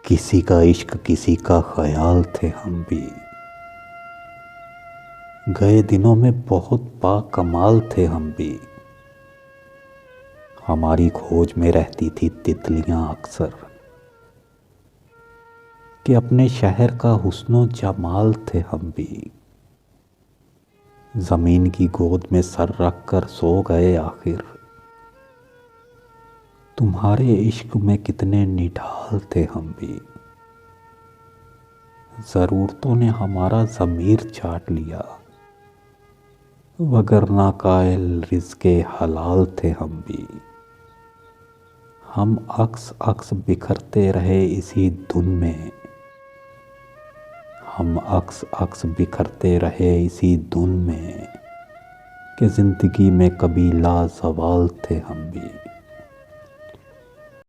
کسی کا عشق کسی کا خیال تھے ہم بھی، گئے دنوں میں بہت با کمال تھے ہم بھی۔ ہماری کھوج میں رہتی تھی تتلیاں اکثر، کہ اپنے شہر کا حسن و جمال تھے ہم بھی۔ زمین کی گود میں سر رکھ کر سو گئے آخر، تمہارے عشق میں کتنے نڈھال تھے ہم بھی۔ ضرورتوں نے ہمارا ضمیر چاٹ لیا، وگرنہ قائل رزق حلال تھے ہم بھی۔ ہم عکس عکس بکھرتے رہے اسی دھن میں، ہم عکس عکس بکھرتے رہے اسی دھن میں، کہ زندگی میں کبھی لازوال تھے ہم بھی۔